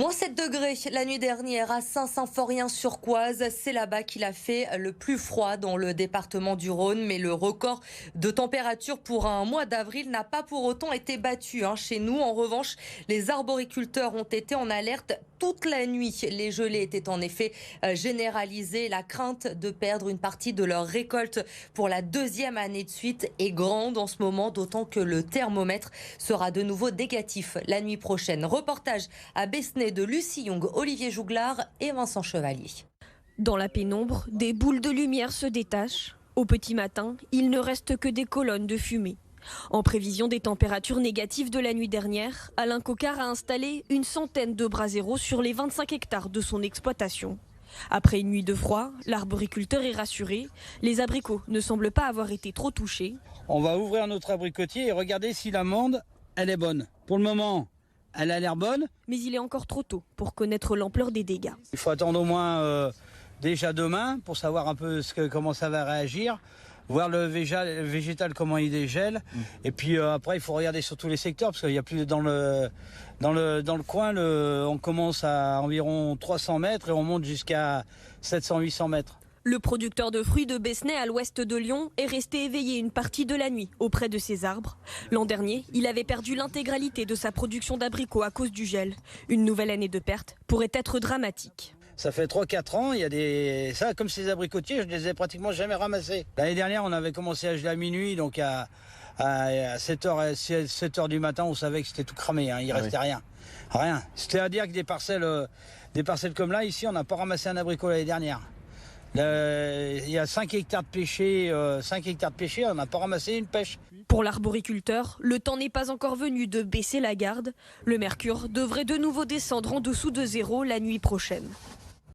-7 degrés la nuit dernière à Saint-Symphorien-sur-Coise. C'est là-bas qu'il a fait le plus froid dans le département du Rhône. Mais le record de température pour un mois d'avril n'a pas pour autant été battu chez nous. En revanche, les arboriculteurs ont été en alerte toute la nuit. Les gelées étaient en effet généralisées. La crainte de perdre une partie de leur récolte pour la deuxième année de suite est grande en ce moment, d'autant que le thermomètre sera de nouveau négatif la nuit prochaine. Reportage à Besnay de Lucie Young, Olivier Jouglard et Vincent Chevalier. Dans la pénombre, des boules de lumière se détachent. Au petit matin, il ne reste que des colonnes de fumée. En prévision des températures négatives de la nuit dernière, Alain Coquard a installé une centaine de braseros sur les 25 hectares de son exploitation. Après une nuit de froid, l'arboriculteur est rassuré. Les abricots ne semblent pas avoir été trop touchés. On va ouvrir notre abricotier et regarder si l'amande, elle est bonne. Pour le moment, elle a l'air bonne. Mais il est encore trop tôt pour connaître l'ampleur des dégâts. Il faut attendre au moins déjà demain pour savoir un peu comment ça va réagir. Voir le végétal comment il dégèle. Et puis après, il faut regarder sur tous les secteurs parce qu'il y a plus dans le coin, on commence à environ 300 mètres et on monte jusqu'à 700-800 mètres. Le producteur de fruits de Besnay à l'ouest de Lyon est resté éveillé une partie de la nuit auprès de ses arbres. L'an dernier, il avait perdu l'intégralité de sa production d'abricots à cause du gel. Une nouvelle année de perte pourrait être dramatique. Ça fait 3-4 ans, il y a ça, comme ces abricotiers, je ne les ai pratiquement jamais ramassés. L'année dernière, on avait commencé à geler à minuit, donc à 7h du matin, on savait que c'était tout cramé, il ne restait rien. Rien. C'était à dire que des parcelles comme là, ici, on n'a pas ramassé un abricot l'année dernière. Il y a 5 hectares de pêchés, on n'a pas ramassé une pêche. Pour l'arboriculteur, le temps n'est pas encore venu de baisser la garde. Le mercure devrait de nouveau descendre en dessous de zéro la nuit prochaine.